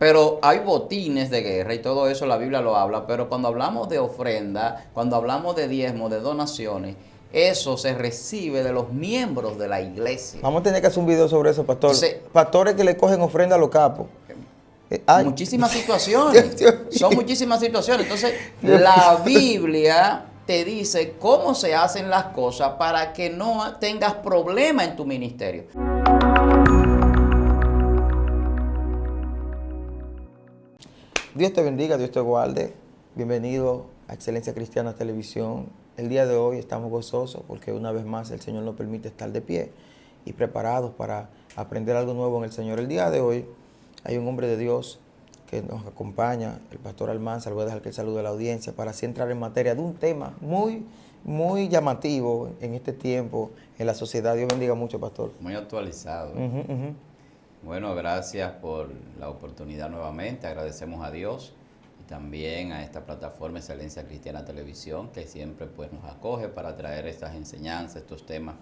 Pero hay botines de guerra y todo eso la Biblia lo habla, pero cuando hablamos de ofrenda, cuando hablamos de diezmo, de donaciones, eso se recibe de los miembros de la iglesia. Vamos a tener que hacer un video sobre eso, pastor. Entonces, Pastores que le cogen ofrenda a los capos. Ay, muchísimas situaciones, Dios son mío. muchísimas situaciones. Entonces, Dios la Biblia te dice cómo se hacen las cosas para que no tengas problema en tu ministerio. Dios te bendiga, Dios te guarde. Bienvenido a Excelencia Cristiana Televisión. El día de hoy estamos gozosos porque una vez más el Señor nos permite estar de pie y preparados para aprender algo nuevo en el Señor. El día de hoy hay un hombre de Dios que nos acompaña, el pastor Almanzar. Voy a dejar que él salude a la audiencia para así entrar en materia de un tema muy llamativo en este tiempo en la sociedad. Dios bendiga mucho, pastor. Muy actualizado. Bueno, gracias por la oportunidad nuevamente. Agradecemos a Dios y también a esta plataforma Excelencia Cristiana Televisión, que siempre pues nos acoge para traer estas enseñanzas, estos temas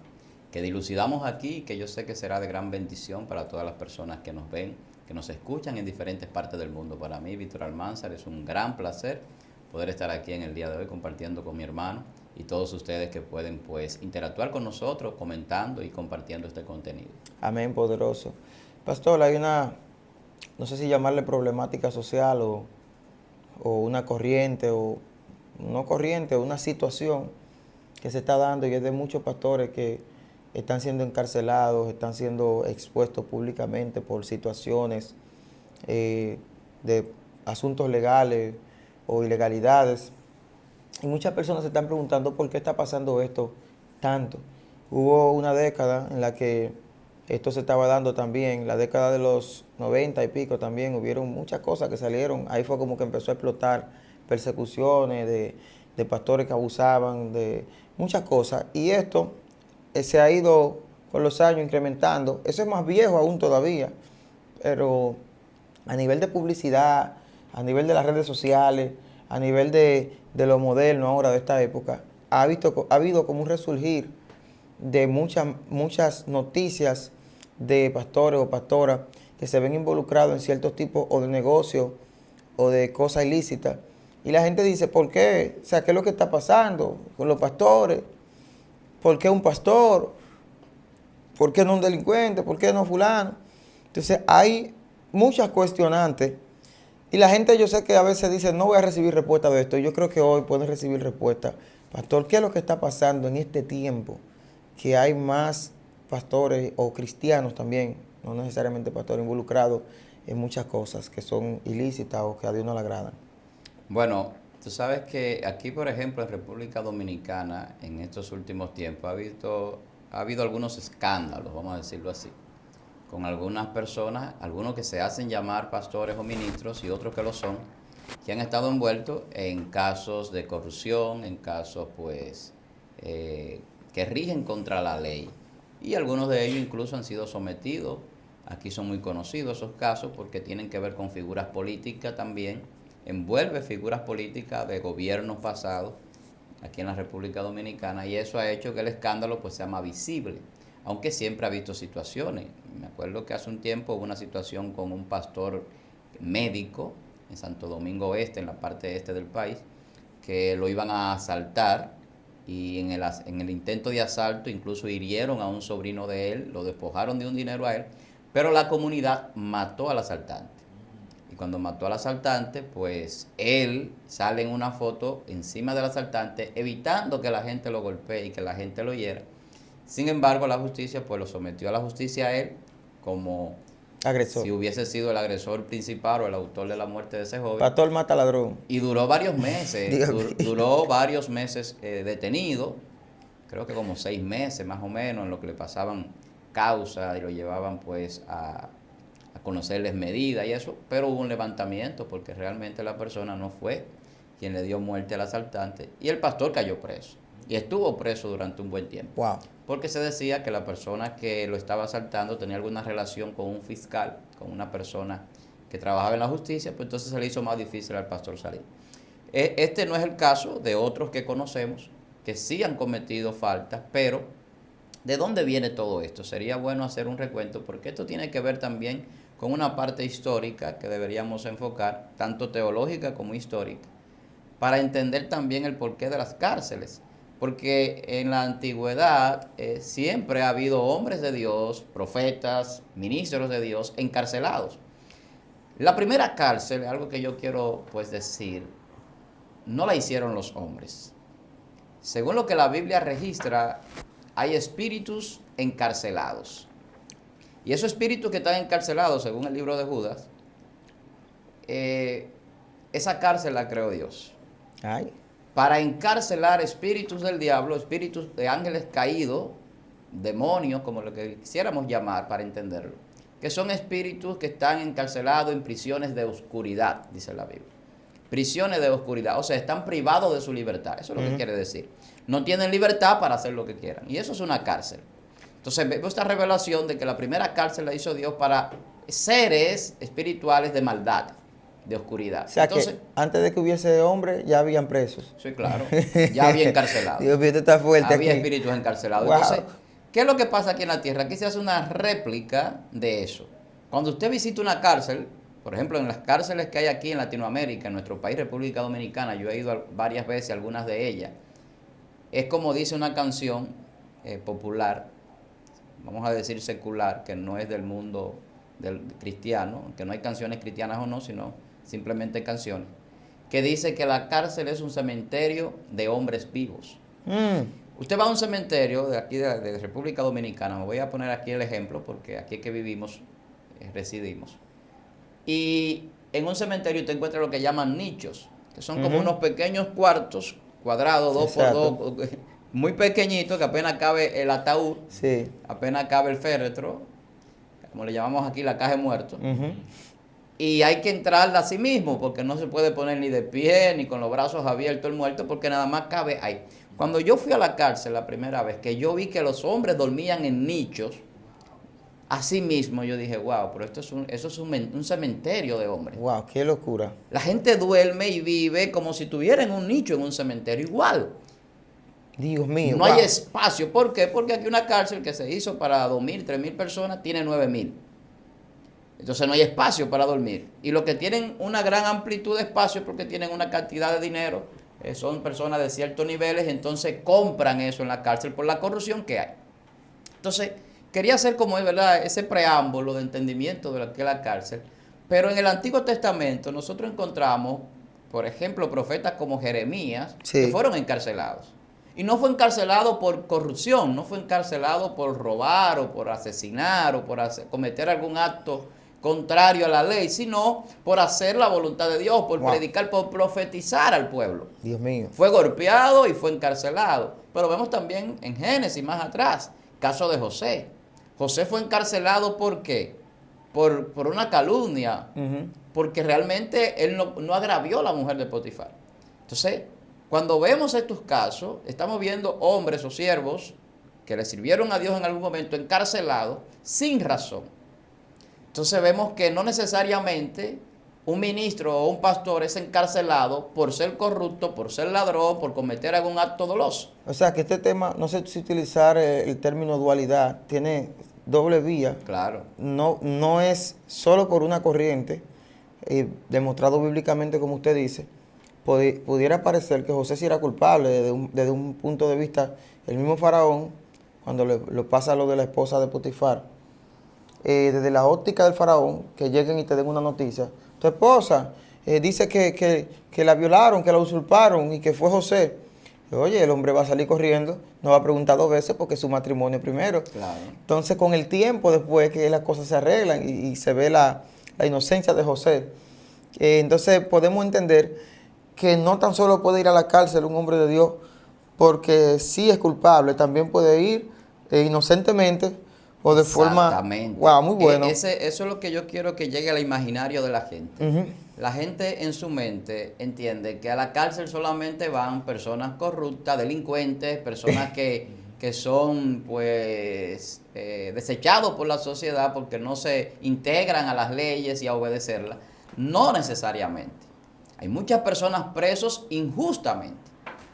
que dilucidamos aquí y que yo sé que será de gran bendición para todas las personas que nos ven, que nos escuchan en diferentes partes del mundo. Para mí, Víctor Almanzar, es un gran placer poder estar aquí en el día de hoy compartiendo con mi hermano y todos ustedes que pueden pues interactuar con nosotros, comentando y compartiendo este contenido. Amén, poderoso. Pastor, hay una, no sé si llamarle problemática social o una corriente o no corriente, o una situación que se está dando y es de muchos pastores que están siendo encarcelados, están siendo expuestos públicamente por situaciones de asuntos legales o ilegalidades. Y muchas personas se están preguntando por qué está pasando esto tanto. Hubo una década en la que esto se estaba dando también, la década de los 90 y pico también, hubieron muchas cosas que salieron. Ahí fue como que empezó a explotar persecuciones de pastores que abusaban, de muchas cosas. Y esto se ha ido con los años incrementando. Eso es más viejo aún todavía, pero a nivel de publicidad, a nivel de las redes sociales, a nivel de lo moderno ahora de esta época, ha habido como un resurgir de muchas noticias de pastores o pastoras que se ven involucrados en ciertos tipos o de negocios o de cosas ilícitas. Y la gente dice, ¿por qué? O sea, ¿qué es lo que está pasando con los pastores? ¿Por qué un pastor? ¿Por qué no un delincuente? ¿Por qué no fulano? Entonces hay muchas cuestionantes y la gente, yo sé que a veces dice, no voy a recibir respuesta de esto. Yo creo que hoy pueden recibir respuesta. Pastor, ¿qué es lo que está pasando en este tiempo? Que hay más pastores o cristianos también, no necesariamente pastores, involucrados en muchas cosas que son ilícitas o que a Dios no le agradan. Bueno, tú sabes que aquí, por ejemplo, en República Dominicana, en estos últimos tiempos, ha habido algunos escándalos, vamos a decirlo así, con algunas personas, algunos que se hacen llamar pastores o ministros y otros que lo son, que han estado envueltos en casos de corrupción, en casos pues que rigen contra la ley. Y algunos de ellos incluso han sido sometidos. Aquí son muy conocidos esos casos porque tienen que ver con figuras políticas también. Envuelve figuras políticas de gobiernos pasados aquí en la República Dominicana y eso ha hecho que el escándalo pues sea más visible, aunque siempre ha visto situaciones. Me acuerdo que hace un tiempo hubo una situación con un pastor médico en Santo Domingo Este, en la parte este del país, que lo iban a asaltar y en el intento de asalto incluso hirieron a un sobrino de él, lo despojaron de un dinero a él, pero la comunidad mató al asaltante. Y cuando mató al asaltante, pues él sale en una foto encima del asaltante, evitando que la gente lo golpee y que la gente lo hiera. Sin embargo, la justicia pues lo sometió a la justicia a él como Agresor. si hubiese sido el agresor principal o el autor de la muerte de ese joven. Pastor mata ladrón. Y duró varios meses, duró varios meses detenido, creo que como 6 meses más o menos, en lo que le pasaban causa y lo llevaban pues a conocerles medidas y eso, pero hubo un levantamiento porque realmente la persona no fue quien le dio muerte al asaltante y el pastor cayó preso y estuvo preso durante un buen tiempo. Wow. Porque se decía que la persona que lo estaba asaltando tenía alguna relación con un fiscal, con una persona que trabajaba en la justicia, pues entonces se le hizo más difícil al pastor salir. Este no es el caso de otros que conocemos que sí han cometido faltas, pero ¿de dónde viene todo esto? Sería bueno hacer un recuento porque esto tiene que ver también con una parte histórica que deberíamos enfocar, tanto teológica como histórica, para entender también el porqué de las cárceles. Porque en la antigüedad siempre ha habido hombres de Dios, profetas, ministros de Dios, encarcelados. La primera cárcel, algo que yo quiero pues decir, no la hicieron los hombres. Según lo que la Biblia registra, hay espíritus encarcelados. Y esos espíritus que están encarcelados, según el libro de Judas, esa cárcel la creó Dios. Ay. Para encarcelar espíritus del diablo, espíritus de ángeles caídos, demonios, como lo que quisiéramos llamar para entenderlo, que son espíritus que están encarcelados en prisiones de oscuridad, dice la Biblia. Prisiones de oscuridad, o sea, están privados de su libertad, eso es lo que quiere decir. No tienen libertad para hacer lo que quieran, y eso es una cárcel. Entonces vemos esta revelación de que la primera cárcel la hizo Dios para seres espirituales de maldad, de oscuridad. O sea, entonces, que antes de que hubiese hombre ya habían presos. Sí, claro, ya había encarcelados. Dios mío, esto está fuerte había aquí. espíritus encarcelados. Wow. Entonces, ¿qué es lo que pasa aquí en la tierra? Aquí se hace una réplica de eso. Cuando usted visita una cárcel, por ejemplo, en las cárceles que hay aquí en Latinoamérica, en nuestro país, República Dominicana, yo he ido varias veces, algunas de ellas, es como dice una canción popular, vamos a decir secular, que no es del mundo del cristiano, que no hay canciones cristianas o no, sino simplemente canciones, que dice que la cárcel es un cementerio de hombres vivos. Usted va a un cementerio de aquí de República Dominicana, me voy a poner aquí el ejemplo porque aquí es que vivimos, residimos. Y en un cementerio usted encuentra lo que llaman nichos, que son como unos pequeños cuartos cuadrados, 2 por 2, muy pequeñitos, que apenas cabe el ataúd, apenas cabe el féretro, como le llamamos aquí la caja de muertos. Y hay que entrarla a sí mismo, porque no se puede poner ni de pie, ni con los brazos abiertos el muerto, porque nada más cabe ahí. Cuando yo fui a la cárcel la primera vez, que yo vi que los hombres dormían en nichos, así mismo yo dije, wow, pero eso es un cementerio de hombres. Wow, qué locura. La gente duerme y vive como si tuviera en un nicho en un cementerio igual. Dios mío. No hay espacio. ¿Por qué? Porque aquí una cárcel que se hizo para 2.000, 3.000 personas tiene 9.000. Entonces no hay espacio para dormir. Y los que tienen una gran amplitud de espacio porque tienen una cantidad de dinero, son personas de ciertos niveles, entonces compran eso en la cárcel por la corrupción que hay. Entonces, quería hacer como es, ¿verdad?, ese preámbulo de entendimiento de lo que es la cárcel. Pero en el Antiguo Testamento nosotros encontramos, por ejemplo, profetas como Jeremías, que fueron encarcelados. Y no fue encarcelado por corrupción, no fue encarcelado por robar o por asesinar o por cometer algún acto contrario a la ley, sino por hacer la voluntad de Dios, por predicar, por profetizar al pueblo. Dios mío. Fue golpeado y fue encarcelado. Pero vemos también en Génesis, más atrás, caso de José. José fue encarcelado ¿por qué? Por una calumnia, porque realmente él no agravió a la mujer de Potifar. Entonces, cuando vemos estos casos, estamos viendo hombres o siervos que le sirvieron a Dios en algún momento encarcelados sin razón. Entonces vemos que no necesariamente un ministro o un pastor es encarcelado por ser corrupto, por ser ladrón, por cometer algún acto doloso. O sea, que este tema, no sé si utilizar el término dualidad, tiene doble vía. Claro. No es solo por una corriente, demostrado bíblicamente como usted dice. Pudiera parecer que José sí era culpable desde un punto de vista, el mismo faraón, cuando lo pasa lo de la esposa de Potifar, desde la óptica del faraón, que lleguen y te den una noticia, tu esposa dice que la violaron, que la usurparon y que fue José. Oye, el hombre va a salir corriendo, no va a preguntar 2 veces porque es su matrimonio primero. Claro. Entonces, con el tiempo, después que las cosas se arreglan y se ve la inocencia de José, entonces podemos entender que no tan solo puede ir a la cárcel un hombre de Dios porque sí es culpable, también puede ir inocentemente o de forma... Exactamente. Wow, muy bueno. Eso es lo que yo quiero que llegue al imaginario de la gente. La gente en su mente entiende que a la cárcel solamente van personas corruptas, delincuentes, personas que son pues desechados por la sociedad porque no se integran a las leyes y a obedecerlas. No necesariamente. Hay muchas personas presos injustamente.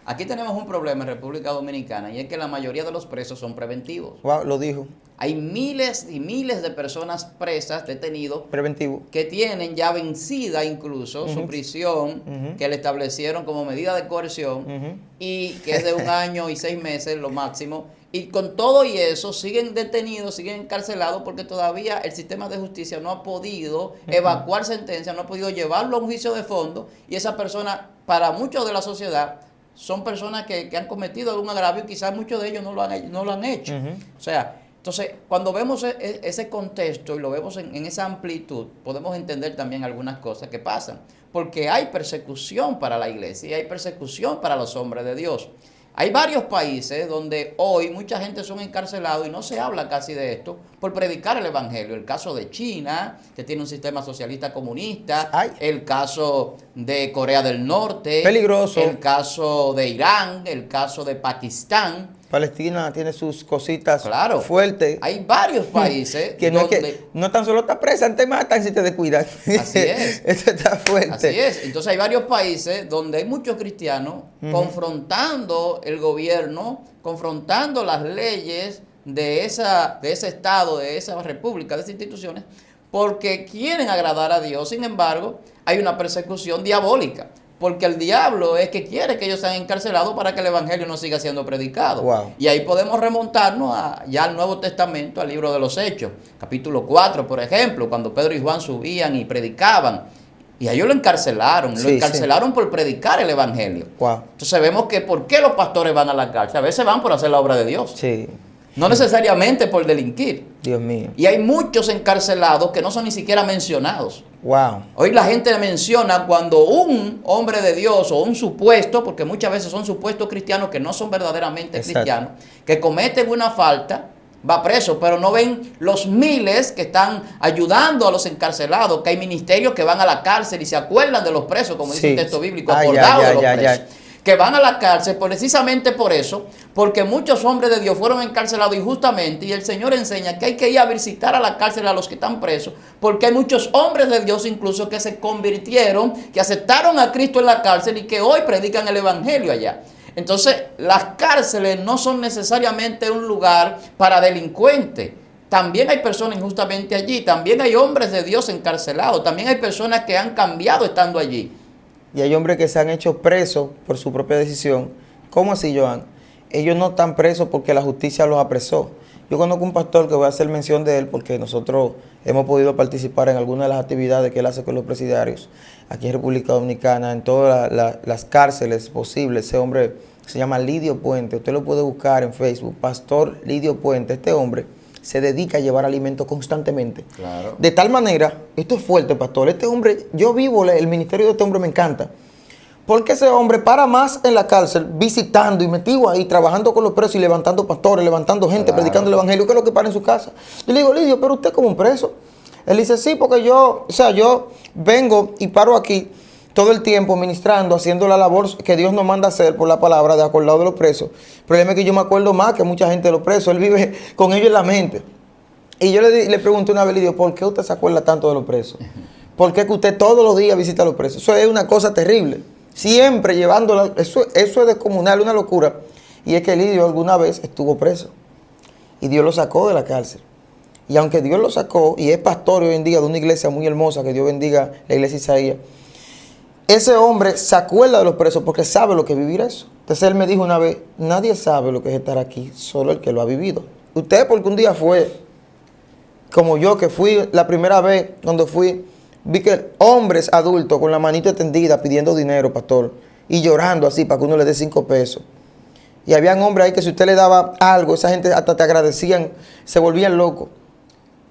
Aquí tenemos un problema en República Dominicana y es que la mayoría de los presos son preventivos. Wow, lo dijo. Hay miles y miles de personas presas, detenidos, Preventivo. que tienen ya vencida incluso su prisión, que le establecieron como medida de coerción y que es de 1 año y 6 meses lo máximo. Y con todo y eso siguen detenidos, siguen encarcelados porque todavía el sistema de justicia no ha podido evacuar sentencia, no ha podido llevarlo a un juicio de fondo y esa persona, para muchos de la sociedad, son personas que han cometido algún agravio y quizás muchos de ellos no lo han hecho. O sea, entonces, cuando vemos ese contexto y lo vemos en esa amplitud, podemos entender también algunas cosas que pasan. Porque hay persecución para la iglesia y hay persecución para los hombres de Dios. Hay varios países donde hoy mucha gente son encarcelados y no se habla casi de esto por predicar el evangelio. El caso de China, que tiene un sistema socialista comunista. Ay. El caso de Corea del Norte. Peligroso. El caso de Irán, el caso de Pakistán. Palestina tiene sus cositas Claro, fuertes. hay varios países Que no, donde... es que no tan solo te presan, te matan si te descuidas. Así es. Esto está fuerte. Así es. Entonces hay varios países donde hay muchos cristianos confrontando el gobierno, confrontando las leyes de ese estado, de esa república, de esas instituciones, porque quieren agradar a Dios. Sin embargo, hay una persecución diabólica. Porque el diablo es que quiere que ellos sean encarcelados para que el evangelio no siga siendo predicado. Wow. Y ahí podemos remontarnos ya al Nuevo Testamento, al libro de los Hechos, capítulo 4, por ejemplo, cuando Pedro y Juan subían y predicaban. Y a ellos lo encarcelaron. Sí, lo encarcelaron por predicar el evangelio. Wow. Entonces vemos que ¿por qué los pastores van a la cárcel? A veces van por hacer la obra de Dios. Sí. No necesariamente por delinquir. Dios mío. Y hay muchos encarcelados que no son ni siquiera mencionados. Wow. Hoy la gente menciona cuando un hombre de Dios o un supuesto, porque muchas veces son supuestos cristianos que no son verdaderamente cristianos, que cometen una falta, va preso, pero no ven los miles que están ayudando a los encarcelados, que hay ministerios que van a la cárcel y se acuerdan de los presos, como dice el texto bíblico, acordados de los presos. Que van a la cárcel precisamente por eso, porque muchos hombres de Dios fueron encarcelados injustamente y el Señor enseña que hay que ir a visitar a la cárcel a los que están presos, porque hay muchos hombres de Dios incluso que se convirtieron, que aceptaron a Cristo en la cárcel y que hoy predican el evangelio allá. Entonces, las cárceles no son necesariamente un lugar para delincuentes. También hay personas injustamente allí, también hay hombres de Dios encarcelados, también hay personas que han cambiado estando allí. Y hay hombres que se han hecho presos por su propia decisión. ¿Cómo así, Joan? Ellos no están presos porque la justicia los apresó. Yo conozco un pastor que voy a hacer mención de él porque nosotros hemos podido participar en algunas de las actividades que él hace con los presidiarios aquí en República Dominicana, en todas las cárceles posibles. Ese hombre se llama Lidio Puente. Usted lo puede buscar en Facebook, Pastor Lidio Puente. Este hombre se dedica a llevar alimento constantemente. Claro. De tal manera, esto es fuerte, pastor, este hombre, yo vivo el ministerio de este hombre, me encanta. Porque ese hombre para más en la cárcel, visitando y metido ahí, trabajando con los presos y levantando pastores, levantando gente, predicando el evangelio, que es lo que para en su casa. Yo le digo, Lidio, pero usted como un preso. Él dice, sí, porque yo vengo y paro aquí todo el tiempo ministrando, haciendo la labor que Dios nos manda hacer por la palabra de acordado de los presos. El problema es que yo me acuerdo más que mucha gente de los presos. Él vive con ellos en la mente. Y yo le pregunté una vez, le digo, ¿por qué usted se acuerda tanto de los presos? ¿Por qué que usted todos los días visita a los presos? Eso es una cosa terrible. Siempre llevándola, eso es descomunal, una locura. Y es que Lidio alguna vez estuvo preso. Y Dios lo sacó de la cárcel. Y aunque Dios lo sacó, y es pastor hoy en día de una iglesia muy hermosa, que Dios bendiga la iglesia Isaías, ese hombre se acuerda de los presos porque sabe lo que es vivir eso. Entonces él me dijo una vez, nadie sabe lo que es estar aquí, solo el que lo ha vivido. Usted porque un día fue, como yo que fui la primera vez cuando fui, vi que hombres adultos con la manita extendida pidiendo dinero, pastor, y llorando así para que uno le dé 5 pesos. Y habían hombres ahí que si usted le daba algo, esa gente hasta te agradecían, se volvían locos.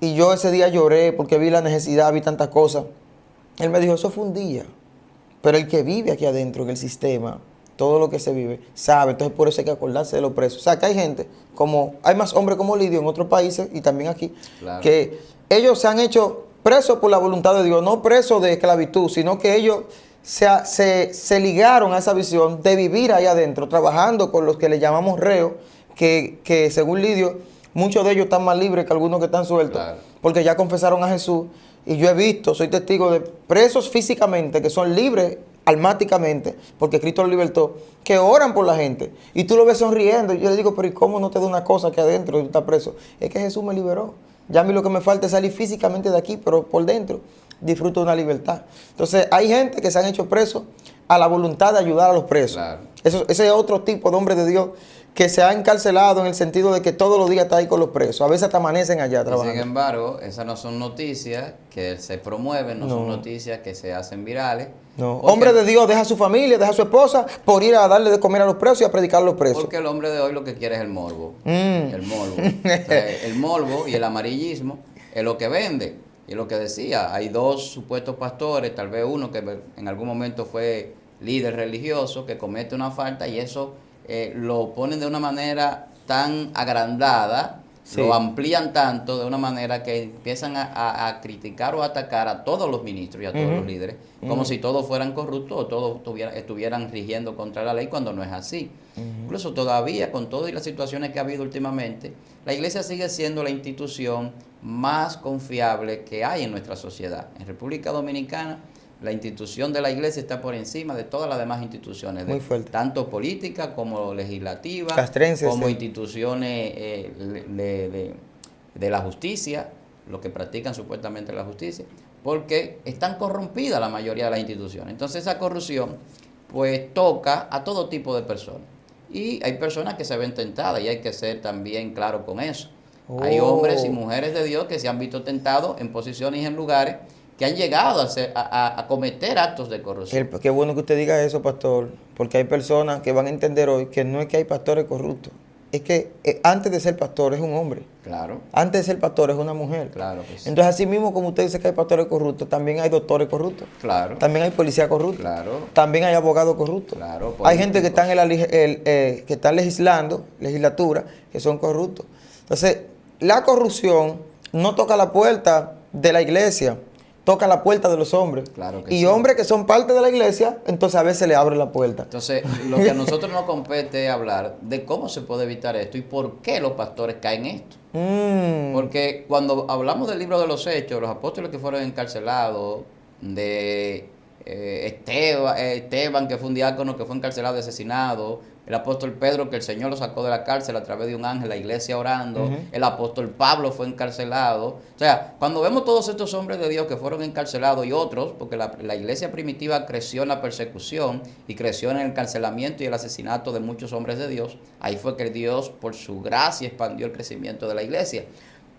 Y yo ese día lloré porque vi la necesidad, vi tantas cosas. Él me dijo, eso fue un día. Pero el que vive aquí adentro en el sistema, todo lo que se vive, sabe. Entonces por eso hay que acordarse de los presos. O sea, que hay gente, hay más hombres como Lidio en otros países y también aquí, claro, que ellos se han hecho presos por la voluntad de Dios, no presos de esclavitud, sino que ellos se ligaron a esa visión de vivir ahí adentro, trabajando con los que le llamamos reos, que según Lidio, muchos de ellos están más libres que algunos que están sueltos, claro, porque ya confesaron a Jesús. Y yo he visto, soy testigo de presos físicamente que son libres almáticamente, porque Cristo lo libertó, que oran por la gente. Y tú lo ves sonriendo. Y yo le digo, pero ¿y cómo no te da una cosa que adentro tú estás preso? Es que Jesús me liberó. Ya a mí lo que me falta es salir físicamente de aquí, pero por dentro disfruto de una libertad. Entonces, hay gente que se han hecho presos a la voluntad de ayudar a los presos. Claro. Ese es otro tipo de hombre de Dios que se ha encarcelado en el sentido de que todos los días está ahí con los presos. A veces hasta amanecen allá trabajando. Sin embargo, esas no son noticias que se promueven, no son noticias que se hacen virales. No, hombre de Dios deja a su familia, deja a su esposa por ir a darle de comer a los presos y a predicar a los presos. Porque el hombre de hoy lo que quiere es el morbo. El morbo. O sea, el morbo y el amarillismo es lo que vende. Y es lo que decía, hay dos supuestos pastores, tal vez uno que en algún momento fue líder religioso, que comete una falta y eso lo ponen de una manera tan agrandada, sí, lo amplían tanto de una manera que empiezan a criticar o atacar a todos los ministros y a todos los líderes, como si todos fueran corruptos o todos estuvieran rigiendo contra la ley, cuando no es así. Incluso todavía, con todas las situaciones que ha habido últimamente, la iglesia sigue siendo la institución más confiable que hay en nuestra sociedad. En República Dominicana, la institución de la iglesia está por encima de todas las demás instituciones, muy fuerte, tanto políticas como legislativas, castrenses, como sí, instituciones de la justicia, los que practican supuestamente la justicia, porque están corrompidas la mayoría de las instituciones. Entonces esa corrupción pues toca a todo tipo de personas. Y hay personas que se ven tentadas y hay que ser también claro con eso. Hay hombres y mujeres de Dios que se han visto tentados en posiciones y en lugares que han llegado a cometer actos de corrupción. Qué bueno que usted diga eso, pastor, porque hay personas que van a entender hoy que no es que hay pastores corruptos, es que antes de ser pastor es un hombre. Claro. Antes de ser pastor es una mujer. Claro que sí. Entonces, así mismo como usted dice que hay pastores corruptos, también hay doctores corruptos. Claro. También hay policía corrupta. Claro. También hay abogados corruptos. Claro. Hay gente que están que están legislando, legislatura, que son corruptos. Entonces, la corrupción no toca la puerta de la iglesia, toca la puerta de los hombres. Claro que y sí. Hombres que son parte de la iglesia, entonces a veces le abre la puerta. Entonces, lo que a nosotros nos compete es hablar de cómo se puede evitar esto y por qué los pastores caen en esto. Porque cuando hablamos del libro de los Hechos, los apóstoles que fueron encarcelados, de Esteban, que fue un diácono que fue encarcelado y asesinado, el apóstol Pedro, que el Señor lo sacó de la cárcel a través de un ángel, la iglesia orando, el apóstol Pablo fue encarcelado. O sea, cuando vemos todos estos hombres de Dios que fueron encarcelados y otros, porque la iglesia primitiva creció en la persecución y creció en el encarcelamiento y el asesinato de muchos hombres de Dios, ahí fue que Dios, por su gracia, expandió el crecimiento de la iglesia.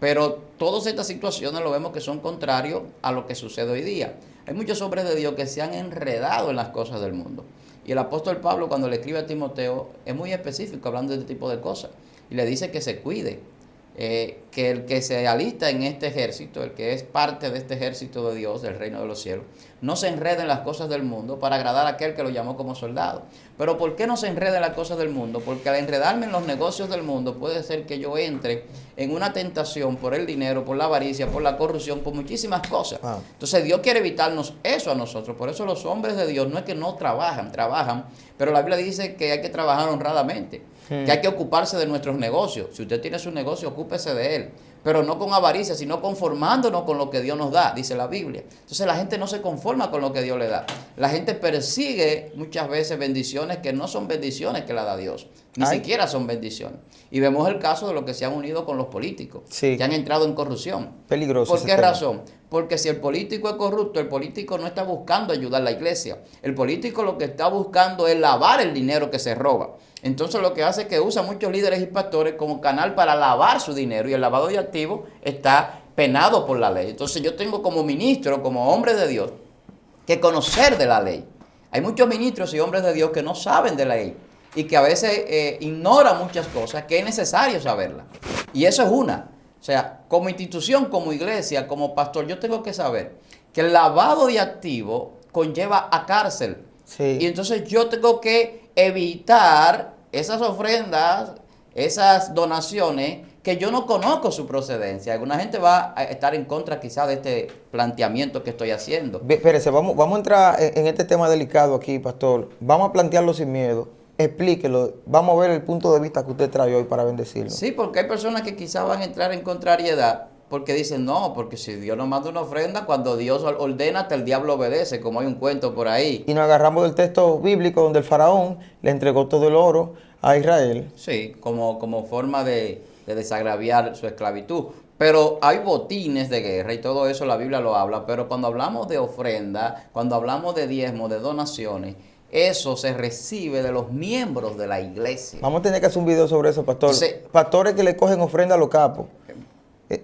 Pero todas estas situaciones lo vemos que son contrarios a lo que sucede hoy día. Hay muchos hombres de Dios que se han enredado en las cosas del mundo. Y el apóstol Pablo, cuando le escribe a Timoteo, es muy específico hablando de este tipo de cosas. Y le dice que se cuide, que el que se alista en este ejército, el que es parte de este ejército de Dios, del reino de los cielos, no se enrede en las cosas del mundo para agradar a aquel que lo llamó como soldado. Pero ¿por qué no se enreda en las cosas del mundo? Porque al enredarme en los negocios del mundo puede ser que yo entre en una tentación por el dinero, por la avaricia, por la corrupción, por muchísimas cosas. Entonces Dios quiere evitarnos eso a nosotros. Por eso los hombres de Dios no es que no trabajan, pero la Biblia dice que hay que trabajar honradamente, que hay que ocuparse de nuestros negocios. Si usted tiene su negocio, ocúpese de él, pero no con avaricia, sino conformándonos con lo que Dios nos da, dice la Biblia. Entonces la gente no se conforma con lo que Dios le da. La gente persigue muchas veces bendiciones que no son bendiciones que la da Dios, ni siquiera son bendiciones. Y vemos el caso de los que se han unido con los políticos, que han entrado en corrupción. Peligroso. ¿Por qué razón? Porque si el político es corrupto, el político no está buscando ayudar a la iglesia. El político lo que está buscando es lavar el dinero que se roba. Entonces lo que hace es que usa muchos líderes y pastores como canal para lavar su dinero, y el lavado de activos está penado por la ley. Entonces yo tengo como ministro, como hombre de Dios, que conocer de la ley. Hay muchos ministros y hombres de Dios que no saben de la ley y que a veces ignoran muchas cosas que es necesario saberlas. Y eso es una. O sea, como institución, como iglesia, como pastor, yo tengo que saber que el lavado de activos conlleva a cárcel. Sí. Y entonces yo tengo que evitar esas ofrendas, esas donaciones que yo no conozco su procedencia. Alguna gente va a estar en contra quizás de este planteamiento que estoy haciendo. Espérese, vamos a entrar en este tema delicado aquí, pastor. Vamos a plantearlo sin miedo. Explíquelo. Vamos a ver el punto de vista que usted trae hoy para bendecirlo. Sí, porque hay personas que quizás van a entrar en contrariedad porque dicen, no, porque si Dios nos manda una ofrenda, cuando Dios ordena, hasta el diablo obedece, como hay un cuento por ahí. Y nos agarramos del texto bíblico donde el faraón le entregó todo el oro a Israel. Sí, como forma de desagraviar su esclavitud. Pero hay botines de guerra y todo eso la Biblia lo habla, pero cuando hablamos de ofrenda, cuando hablamos de diezmo, de donaciones, eso se recibe de los miembros de la iglesia. Vamos a tener que hacer un video sobre eso, pastor. Entonces, Pastores que le cogen ofrenda a los capos.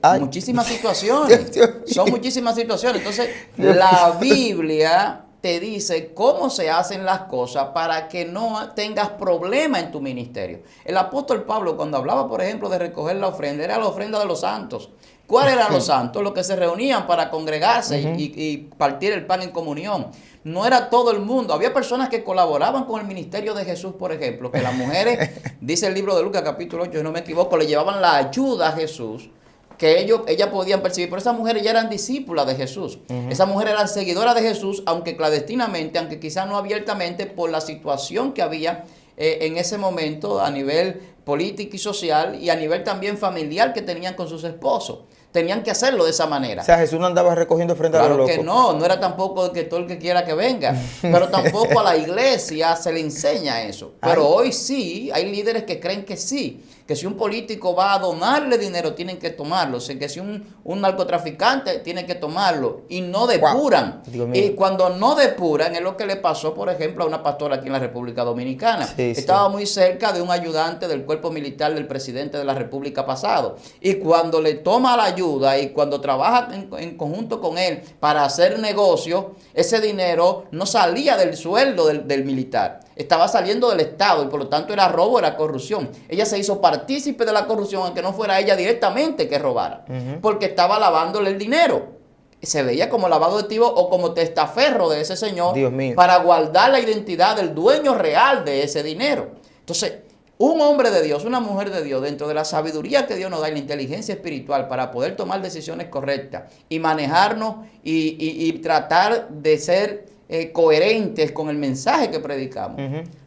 Ay, muchísimas situaciones. Dios mío. Son muchísimas situaciones. Entonces, la Biblia te dice cómo se hacen las cosas para que no tengas problema en tu ministerio. El apóstol Pablo, cuando hablaba, por ejemplo, de recoger la ofrenda, era la ofrenda de los santos. ¿Cuáles eran los santos? Los que se reunían para congregarse y partir el pan en comunión. No era todo el mundo. Había personas que colaboraban con el ministerio de Jesús, por ejemplo, que las mujeres, dice el libro de Lucas capítulo 8, si no me equivoco, le llevaban la ayuda a Jesús, que ellas podían percibir, pero esas mujeres ya eran discípulas de Jesús. Esas mujeres eran seguidoras de Jesús, aunque clandestinamente, aunque quizás no abiertamente, por la situación que había en ese momento a nivel político y social y a nivel también familiar que tenían con sus esposos. Tenían que hacerlo de esa manera. O sea, Jesús no andaba recogiendo ofrenda a los Claro locos. que no era tampoco que todo el que quiera que venga, pero tampoco a la iglesia se le enseña eso. Pero hoy sí, hay líderes que creen que sí, que si un político va a donarle dinero, tienen que tomarlo, o sea, que si un narcotraficante tiene que tomarlo, y no depuran. Wow. Y cuando no depuran, es lo que le pasó, por ejemplo, a una pastora aquí en la República Dominicana. Sí, Estaba muy cerca de un ayudante del cuerpo militar del presidente de la República pasado, y cuando le toma la ayuda y cuando trabaja en conjunto con él para hacer negocio, ese dinero no salía del sueldo del militar, estaba saliendo del Estado y por lo tanto era robo, era corrupción. Ella se hizo partícipe de la corrupción, aunque no fuera ella directamente que robara, porque estaba lavándole el dinero. Se veía como lavado de activos o como testaferro de ese señor, Dios mío, para guardar la identidad del dueño real de ese dinero. Entonces, un hombre de Dios, una mujer de Dios, dentro de la sabiduría que Dios nos da y la inteligencia espiritual para poder tomar decisiones correctas y manejarnos y tratar de ser coherentes con el mensaje que predicamos,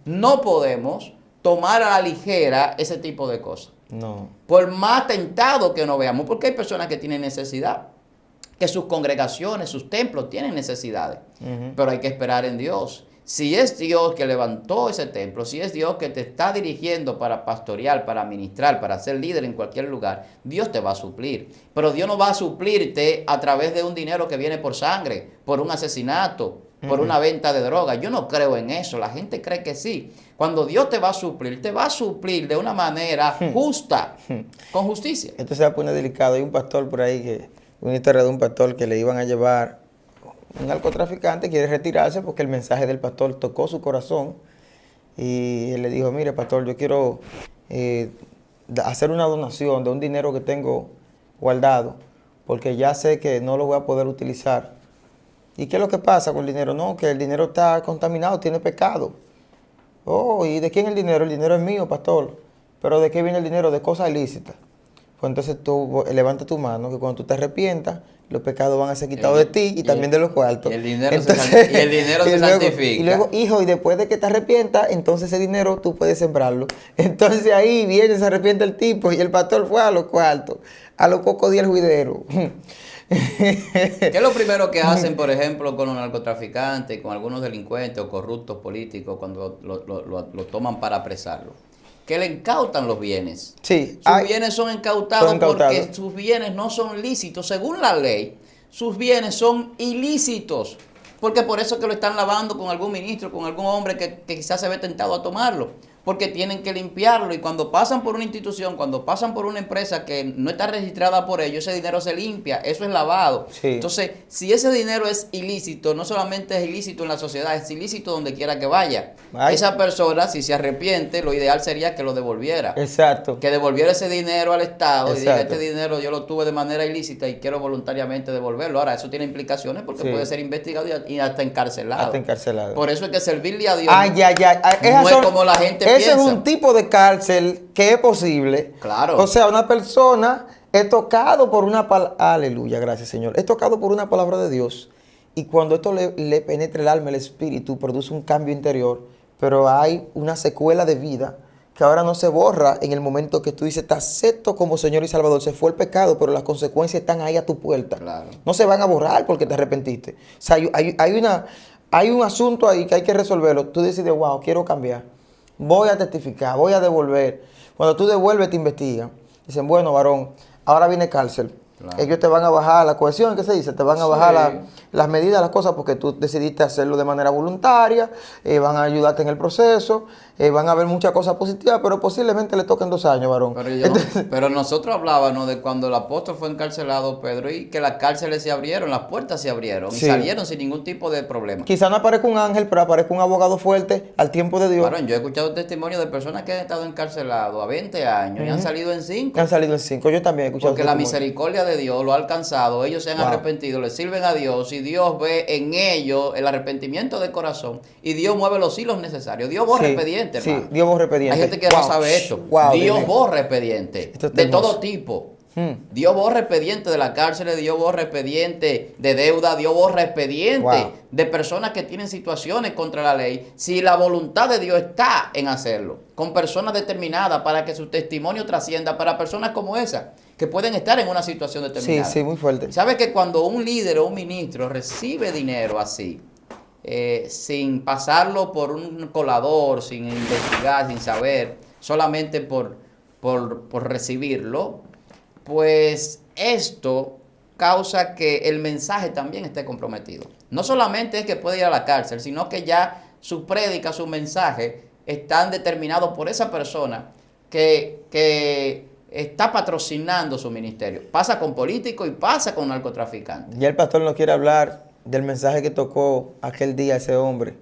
no podemos tomar a la ligera ese tipo de cosas. no. Por más tentado que nos veamos, porque hay personas que tienen necesidad, que sus congregaciones, sus templos tienen necesidades, pero hay que esperar en Dios. Si es Dios que levantó ese templo, si es Dios que te está dirigiendo para pastorear, para ministrar, para ser líder en cualquier lugar, Dios te va a suplir. Pero Dios no va a suplirte a través de un dinero que viene por sangre, por un asesinato, por una venta de droga. Yo no creo en eso. La gente cree que sí. Cuando Dios te va a suplir de una manera justa, con justicia. Esto se va a poner delicado. Hay un pastor por ahí, una historia de un pastor que le iban a llevar. Un narcotraficante quiere retirarse porque el mensaje del pastor tocó su corazón y él le dijo, mire pastor, yo quiero hacer una donación de un dinero que tengo guardado porque ya sé que no lo voy a poder utilizar. ¿Y qué es lo que pasa con el dinero? No, que el dinero está contaminado, tiene pecado. Oh, ¿y de quién es el dinero? El dinero es mío, pastor. ¿Pero de qué viene el dinero? De cosas ilícitas. Pues entonces tú levanta tu mano, que cuando tú te arrepientas, los pecados van a ser quitados de ti y también de los cuartos. Y el dinero entonces, se santifica. Y luego, hijo, y después de que te arrepientas, entonces ese dinero tú puedes sembrarlo. Entonces ahí viene, se arrepiente el tipo y el pastor fue a los cuartos, a los pocos días el juidero. ¿Qué es lo primero que hacen, por ejemplo, con los narcotraficantes, con algunos delincuentes o corruptos políticos cuando lo toman para apresarlo? Que le incautan los bienes. Sí. Sus bienes son incautados porque sus bienes no son lícitos. Según la ley, sus bienes son ilícitos. Porque por eso que lo están lavando con algún ministro, con algún hombre que quizás se ve tentado a tomarlo. Porque tienen que limpiarlo y cuando pasan por una institución, cuando pasan por una empresa que no está registrada por ellos, ese dinero se limpia, eso es lavado. Sí. Entonces, si ese dinero es ilícito, no solamente es ilícito en la sociedad, es ilícito donde quiera que vaya. Esa persona, si se arrepiente, lo ideal sería que lo devolviera. Exacto. Que devolviera ese dinero al Estado. Exacto. Y diga, este dinero yo lo tuve de manera ilícita y quiero voluntariamente devolverlo. Ahora, eso tiene implicaciones porque puede ser investigado y hasta encarcelado. Hasta encarcelado. Por eso es que servirle a Dios no es como la gente piensa. Ese es un tipo de cárcel que es posible. Claro. O sea, una persona es tocado por una palabra. Aleluya, gracias Señor. Es tocado por una palabra de Dios. Y cuando esto le penetra el alma, el espíritu, produce un cambio interior. Pero hay una secuela de vida que ahora no se borra en el momento que tú dices, te acepto como Señor y Salvador. Se fue el pecado, pero las consecuencias están ahí a tu puerta. Claro. No se van a borrar porque te arrepentiste. O sea, hay un asunto ahí que hay que resolverlo. Tú decides, wow, quiero cambiar. Voy a testificar, voy a devolver. Cuando tú devuelves, te investigan. Dicen, bueno, varón, ahora viene cárcel. Claro. Ellos te van a bajar la cohesión, ¿qué se dice? Te van a bajar las medidas, las cosas, porque tú decidiste hacerlo de manera voluntaria, van a ayudarte en el proceso, van a haber muchas cosas positivas, pero posiblemente le toquen 2 años, varón. Pero nosotros hablábamos de cuando el apóstol fue encarcelado, Pedro, y que las cárceles se abrieron, las puertas se abrieron, y salieron sin ningún tipo de problema. Quizá no aparezca un ángel, pero aparezca un abogado fuerte al tiempo de Dios. Varón, yo he escuchado testimonios de personas que han estado encarcelados a 20 años y han salido en 5. Han salido en 5, yo también he escuchado. Porque la misericordia de Dios lo ha alcanzado, ellos se han arrepentido, le sirven a Dios y Dios ve en ellos el arrepentimiento de corazón y Dios mueve los hilos necesarios. Dios borra expedientes, hermano. Sí, Dios borra expedientes. Hay gente que no sabe esto. Dios borra expedientes de todo tipo. Dios borra expedientes de la cárcel, Dios borra expedientes de deuda, Dios borra expedientes de personas que tienen situaciones contra la ley. Si la voluntad de Dios está en hacerlo, con personas determinadas para que su testimonio trascienda para personas como esa, que pueden estar en una situación determinada. Sí, muy fuerte. ¿Sabes que cuando un líder o un ministro recibe dinero así, sin pasarlo por un colador, sin investigar, sin saber, solamente por recibirlo, pues esto causa que el mensaje también esté comprometido? No solamente es que puede ir a la cárcel, sino que ya su prédica, su mensaje, están determinados por esa persona que está patrocinando su ministerio. Pasa con políticos y pasa con narcotraficantes. Ya el pastor no quiere hablar del mensaje que tocó aquel día a ese hombre.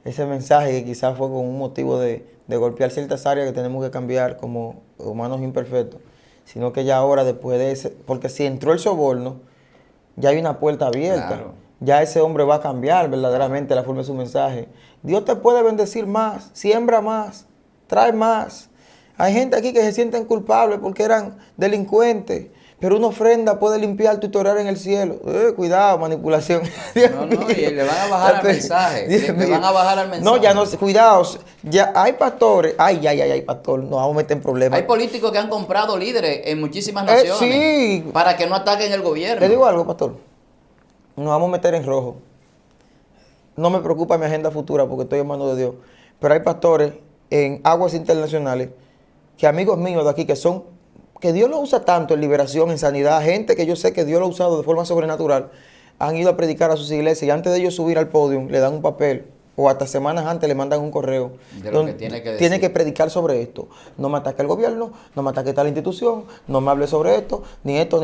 Ese mensaje que quizás fue con un motivo de golpear ciertas áreas que tenemos que cambiar como humanos imperfectos. Sino que ya ahora, después de ese, porque si entró el soborno, ya hay una puerta abierta. Claro. Ya ese hombre va a cambiar verdaderamente la forma de su mensaje. Dios te puede bendecir más, siembra más, trae más. Hay gente aquí que se sienten culpables porque eran delincuentes, pero una ofrenda puede limpiar tu orar en el cielo. Cuidado, manipulación. No, y le van a bajar al mensaje. Le van a bajar al mensaje. No, ya no, cuidado. Ya hay pastores. Ay, pastor, nos vamos a meter en problemas. Hay políticos que han comprado líderes en muchísimas naciones para que no ataquen el gobierno. Le digo algo, pastor. Nos vamos a meter en rojo. No me preocupa mi agenda futura porque estoy en manos de Dios. Pero hay pastores en aguas internacionales que amigos míos de aquí que Dios lo usa tanto en liberación, en sanidad, gente que yo sé que Dios lo ha usado de forma sobrenatural, han ido a predicar a sus iglesias y antes de ellos subir al podio le dan un papel o hasta semanas antes le mandan un correo de lo que tiene que decir. Tiene que predicar sobre esto. No me ataque el gobierno, no me ataque tal institución, no me hable sobre esto, ni esto.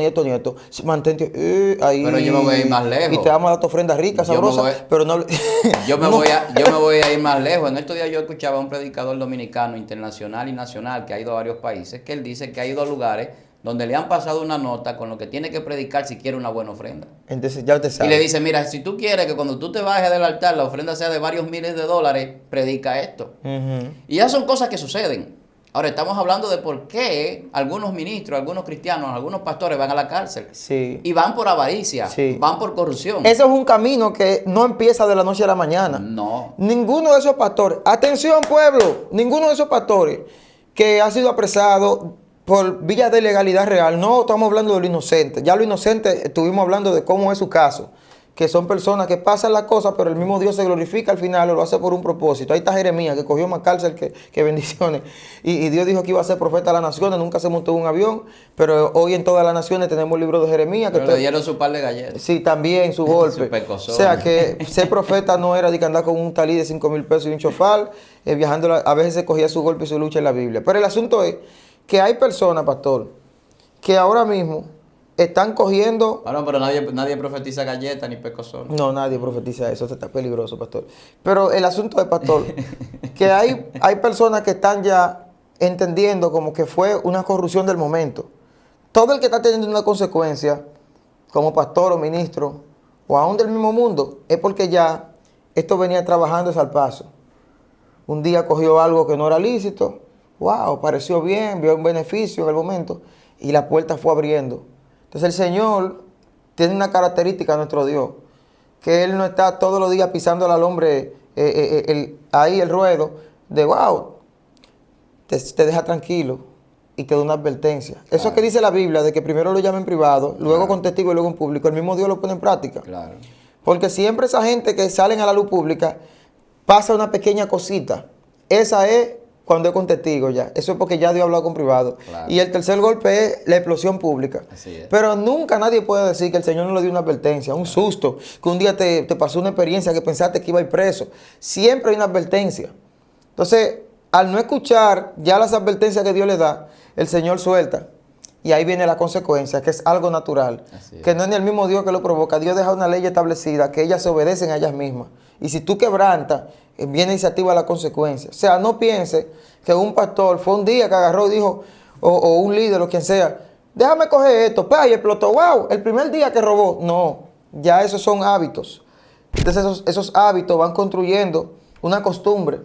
Mantente ahí. Pero yo me voy a ir más lejos. Y te vamos a dar tu ofrenda rica, sabrosa, pero no. Yo me voy a ir más lejos. En estos días yo escuchaba a un predicador dominicano, internacional y nacional, que ha ido a varios países, que él dice que ha ido a lugares donde le han pasado una nota con lo que tiene que predicar si quiere una buena ofrenda. Entonces ya usted sabe. Y le dice, mira, si tú quieres que cuando tú te bajes del altar la ofrenda sea de varios miles de dólares, predica esto. Y ya son cosas que suceden. Ahora estamos hablando de por qué algunos ministros, algunos cristianos, algunos pastores van a la cárcel. Sí. Y van por avaricia, van por corrupción. Eso es un camino que no empieza de la noche a la mañana. No. Ninguno de esos pastores, atención pueblo, ninguno de esos pastores que ha sido apresado por vía de legalidad real, no estamos hablando de lo inocente. Ya lo inocente estuvimos hablando de cómo es su caso, que son personas que pasan las cosas, pero el mismo Dios se glorifica al final, lo hace por un propósito. Ahí está Jeremías, que cogió más cárcel que bendiciones. Y Dios dijo que iba a ser profeta de las naciones, nunca se montó en un avión, pero hoy en todas las naciones tenemos el libro de Jeremías. Pero le dieron su par de galletas. Sí, también su golpe. O sea, que ser profeta no era de que andar con un talí de 5,000 pesos y un chofal, viajando, a veces se cogía su golpe y su lucha en la Biblia. Pero el asunto es que hay personas, pastor, que ahora mismo están cogiendo... Bueno, pero nadie profetiza galletas ni pecozón. No, nadie profetiza eso, está peligroso, pastor. Pero el asunto es, pastor, que hay personas que están ya entendiendo como que fue una corrupción del momento. Todo el que está teniendo una consecuencia, como pastor o ministro, o aún del mismo mundo, es porque ya esto venía trabajándose al paso. Un día cogió algo que no era lícito, wow, pareció bien, vio un beneficio en el momento, y la puerta fue abriendo. Entonces el Señor tiene una característica, nuestro Dios, que Él no está todos los días pisando al hombre ahí el ruedo, de wow, te deja tranquilo y te da una advertencia. Eso que dice la Biblia, de que primero lo llama en privado, luego con testigo y luego en público, el mismo Dios lo pone en práctica. Claro. Porque siempre esa gente que salen a la luz pública pasa una pequeña cosita. Esa es cuando es con testigo ya. Eso es porque ya Dios ha hablado con privado. Claro. Y el tercer golpe es la explosión pública. Así es. Pero nunca nadie puede decir que el Señor no le dio una advertencia, un susto, que un día te pasó una experiencia que pensaste que iba a ir preso. Siempre hay una advertencia. Entonces, al no escuchar ya las advertencias que Dios le da, el Señor suelta. Y ahí viene la consecuencia, que es algo natural. Que no es ni el mismo Dios que lo provoca. Dios deja una ley establecida, que ellas se obedecen a ellas mismas. Y si tú quebrantas, viene y se activa la consecuencia. O sea, no piense que un pastor fue un día que agarró y dijo, o un líder o quien sea, déjame coger esto, y explotó, wow, el primer día que robó. No, ya esos son hábitos. Entonces esos hábitos van construyendo una costumbre.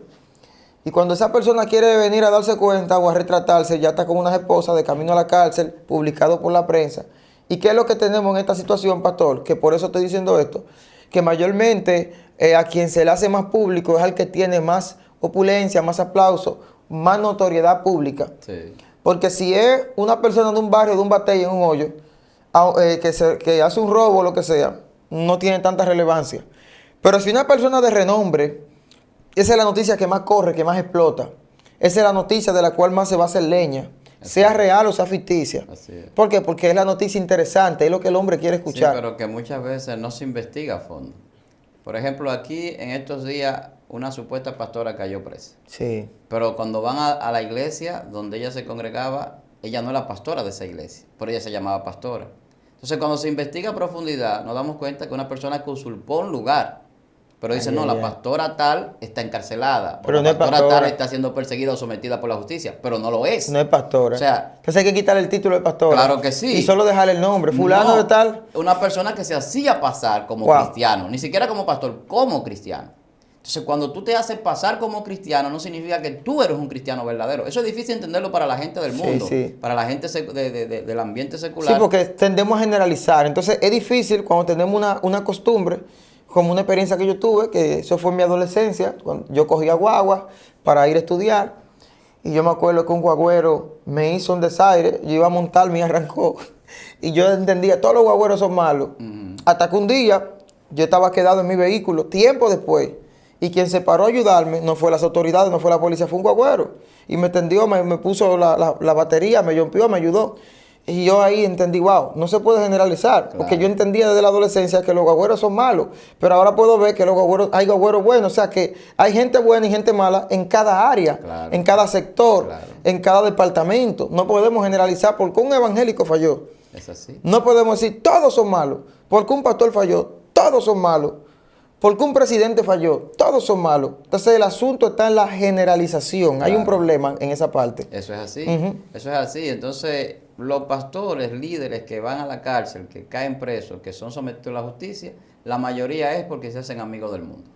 Y cuando esa persona quiere venir a darse cuenta o a retratarse, ya está con unas esposas de camino a la cárcel, publicado por la prensa. ¿Y qué es lo que tenemos en esta situación, pastor? Que por eso estoy diciendo esto. Que mayormente a quien se le hace más público es al que tiene más opulencia, más aplauso, más notoriedad pública. Sí. Porque si es una persona de un barrio, de un batey, en un hoyo, que hace un robo o lo que sea, no tiene tanta relevancia. Pero si una persona de renombre, esa es la noticia que más corre, que más explota. Esa es la noticia de la cual más se va a hacer leña. Sea real o sea ficticia. Así es. ¿Por qué? Porque es la noticia interesante, es lo que el hombre quiere escuchar. Sí, pero que muchas veces no se investiga a fondo. Por ejemplo, aquí en estos días una supuesta pastora cayó presa. Sí. Pero cuando van a la iglesia donde ella se congregaba, ella no era pastora de esa iglesia, pero ella se llamaba pastora. Entonces, cuando se investiga a profundidad, nos damos cuenta que una persona que usurpó un lugar. Pero dice, no, la pastora tal está encarcelada. Pero o no la pastora es pastora. tal está siendo perseguida o sometida por la justicia. Pero no lo es. No es pastora. O sea, entonces hay que quitarle el título de pastora. Claro que sí. Y solo dejarle el nombre. Fulano de tal. Una persona que se hacía pasar como cristiano. Ni siquiera como pastor, como cristiano. Entonces, cuando tú te haces pasar como cristiano, no significa que tú eres un cristiano verdadero. Eso es difícil entenderlo para la gente del mundo. Sí. Para la gente del ambiente secular. Sí, porque tendemos a generalizar. Entonces, es difícil cuando tenemos una costumbre, como una experiencia que yo tuve, que eso fue en mi adolescencia, cuando yo cogía guagua para ir a estudiar, y yo me acuerdo que un guagüero me hizo un desaire, yo iba a montarme y arrancó, y yo entendía, todos los guagüeros son malos, hasta que un día yo estaba quedado en mi vehículo, tiempo después, y quien se paró a ayudarme no fue las autoridades, no fue la policía, fue un guagüero, y me tendió, me puso la batería, me rompió, me ayudó. Y yo ahí entendí, wow, no se puede generalizar, claro. Porque yo entendía desde la adolescencia que los guagüeros son malos, pero ahora puedo ver que hay guagüeros buenos, o sea que hay gente buena y gente mala en cada área, claro. En cada sector, claro. En cada departamento. No podemos generalizar porque un evangélico falló. Es así. No podemos decir todos son malos, porque un pastor falló, todos son malos. Porque un presidente falló, todos son malos. Entonces el asunto está en la generalización. Claro. Hay un problema en esa parte. Eso es así. Eso es así. Entonces los pastores, líderes que van a la cárcel, que caen presos, que son sometidos a la justicia, la mayoría es porque se hacen amigos del mundo.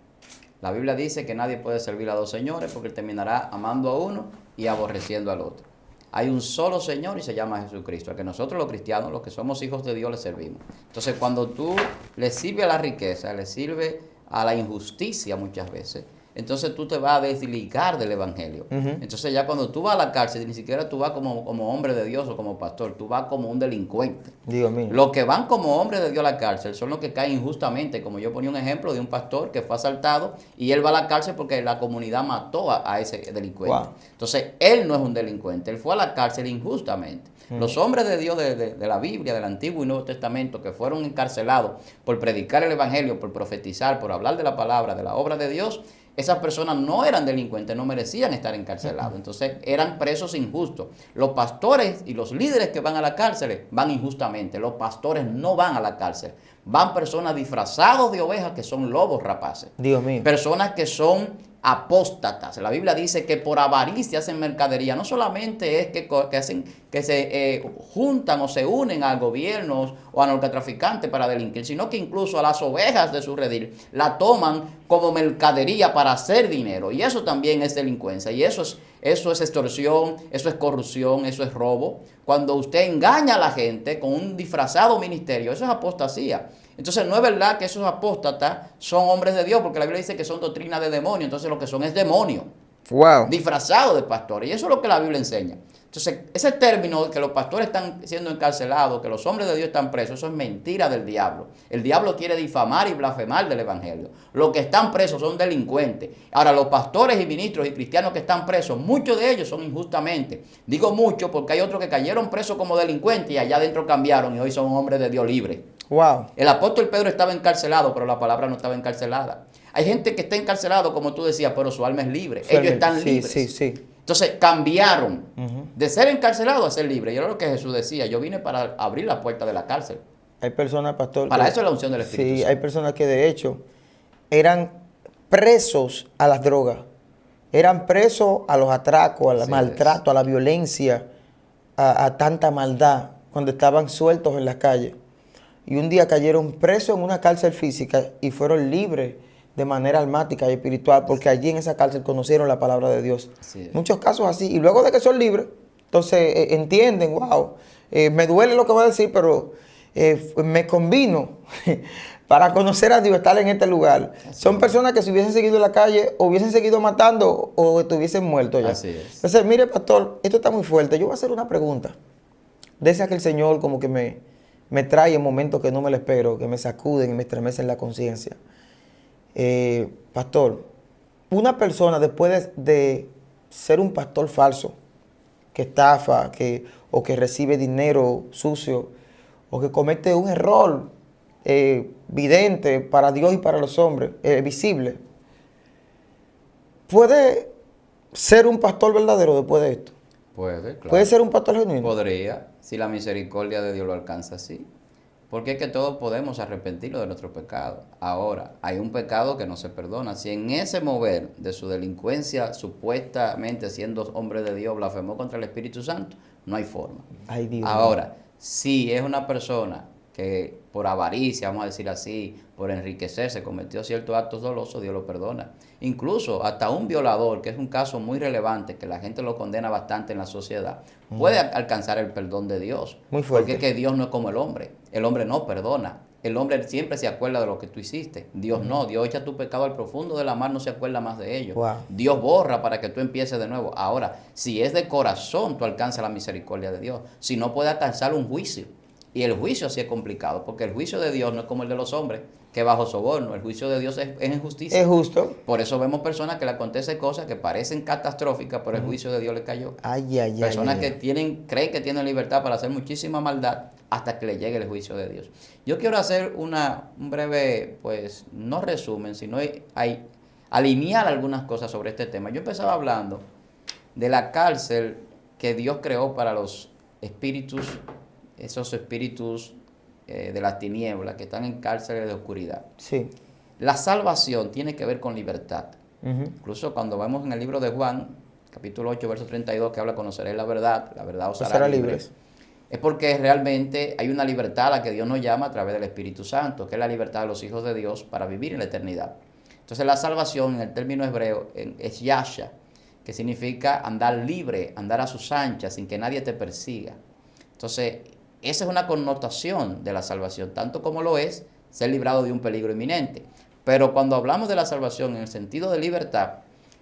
La Biblia dice que nadie puede servir a dos señores porque terminará amando a uno y aborreciendo al otro. Hay un solo Señor y se llama Jesucristo, al que nosotros los cristianos, los que somos hijos de Dios, le servimos. Entonces cuando tú le sirves a la riqueza, le sirves a la injusticia muchas veces, entonces tú te vas a desligar del evangelio. Entonces ya cuando tú vas a la cárcel, ni siquiera tú vas como hombre de Dios o como pastor, tú vas como un delincuente. Dios mío. Los que van como hombres de Dios a la cárcel son los que caen injustamente, como yo ponía un ejemplo de un pastor que fue asaltado y él va a la cárcel porque la comunidad mató a ese delincuente. Wow. Entonces él no es un delincuente, él fue a la cárcel injustamente. Los hombres de Dios de la Biblia, del Antiguo y Nuevo Testamento, que fueron encarcelados por predicar el evangelio, por profetizar, por hablar de la palabra, de la obra de Dios, esas personas no eran delincuentes, no merecían estar encarcelados. Entonces eran presos injustos. Los pastores y los líderes que van a la cárcel van injustamente. Los pastores no van a la cárcel. Van personas disfrazados de ovejas que son lobos rapaces. Dios mío. Personas que son apóstatas. La Biblia dice que por avaricia hacen mercadería. No solamente es que se juntan o se unen a gobiernos o a narcotraficantes para delinquir, sino que incluso a las ovejas de su redil la toman como mercadería para hacer dinero. Y eso también es delincuencia. Y eso es extorsión, eso es corrupción, eso es robo. Cuando usted engaña a la gente con un disfrazado ministerio, eso es apostasía. Entonces no es verdad que esos apóstatas son hombres de Dios, porque la Biblia dice que son doctrinas de demonio, entonces lo que son es demonio. Wow. disfrazados de pastores. Y eso es lo que la Biblia enseña. Entonces, ese término de que los pastores están siendo encarcelados, que los hombres de Dios están presos, eso es mentira del diablo. El diablo quiere difamar y blasfemar del evangelio. Los que están presos son delincuentes. Ahora, los pastores y ministros y cristianos que están presos, muchos de ellos son injustamente. Digo muchos porque hay otros que cayeron presos como delincuentes y allá adentro cambiaron y hoy son hombres de Dios libres. Wow. El apóstol Pedro estaba encarcelado, pero la palabra no estaba encarcelada. Hay gente que está encarcelado, como tú decías, pero su alma es libre. Ellos están libres. Sí, sí. Entonces cambiaron de ser encarcelados a ser libres. Y era lo que Jesús decía, yo vine para abrir la puerta de la cárcel. Hay personas, pastor. Para eso es la unción del Espíritu Sí, Santo. hay personas que de hecho eran presos a las drogas. Eran presos a los atracos, al maltrato, a la violencia, a tanta maldad, cuando estaban sueltos en las calles. Y un día cayeron presos en una cárcel física y fueron libres de manera almática y espiritual, porque allí en esa cárcel conocieron la palabra de Dios. Muchos casos así. Y luego de que son libres, entonces entienden, wow, me duele lo que voy a decir, pero me convino para conocer a Dios, estar en este lugar. Son personas que si hubiesen seguido en la calle, o hubiesen seguido matando, o estuviesen muertos ya. Así es. Entonces, mire, pastor, esto está muy fuerte. Yo voy a hacer una pregunta. De esa que el Señor como que me trae en momentos que no me lo espero, que me sacuden y me estremecen la conciencia. Pastor, una persona después de ser un pastor falso, que estafa, o que recibe dinero sucio, o que comete un error vidente para Dios y para los hombres, visible, ¿puede ser un pastor verdadero después de esto? Puede, claro. ¿Puede ser un pastor genuino? Podría, si la misericordia de Dios lo alcanza así. Porque es que todos podemos arrepentirnos de nuestro pecado. Ahora, hay un pecado que no se perdona. Si en ese mover de su delincuencia, supuestamente siendo hombre de Dios, blasfemó contra el Espíritu Santo, no hay forma. Ay, Dios. Ahora, si es una persona que por avaricia, vamos a decir así, por enriquecerse, cometió ciertos actos dolosos, Dios lo perdona. Incluso hasta un violador, que es un caso muy relevante, que la gente lo condena bastante en la sociedad, puede alcanzar el perdón de Dios. Muy fuerte. Porque es que Dios no es como el hombre. El hombre no perdona. El hombre siempre se acuerda de lo que tú hiciste. Dios no. Dios echa tu pecado al profundo de la mar, no se acuerda más de ello. Wow. Dios borra para que tú empieces de nuevo. Ahora, si es de corazón, tú alcanzas la misericordia de Dios. Si no, puede alcanzar un juicio. Y el juicio sí es complicado, porque el juicio de Dios no es como el de los hombres, que bajo soborno. El juicio de Dios es en justicia. Es justo. Por eso vemos personas que le acontecen cosas que parecen catastróficas, pero el juicio de Dios le cayó. Ay, ay, Personas ay, que ay. creen que tienen libertad para hacer muchísima maldad hasta que le llegue el juicio de Dios. Yo quiero hacer un breve, pues, no resumen, sino alinear algunas cosas sobre este tema. Yo empezaba hablando de la cárcel que Dios creó para los espíritus, esos espíritus de las tinieblas que están en cárceles de oscuridad. Sí. La salvación tiene que ver con libertad. Incluso Incluso cuando vemos en el libro de Juan, capítulo 8, verso 32, que habla, conoceréis la verdad os hará libres. Es porque realmente hay una libertad a la que Dios nos llama a través del Espíritu Santo, que es la libertad de los hijos de Dios para vivir en la eternidad. Entonces la salvación en el término hebreo es yasha, que significa andar libre, andar a sus anchas, sin que nadie te persiga. Entonces, esa es una connotación de la salvación, tanto como lo es ser librado de un peligro inminente. Pero cuando hablamos de la salvación en el sentido de libertad,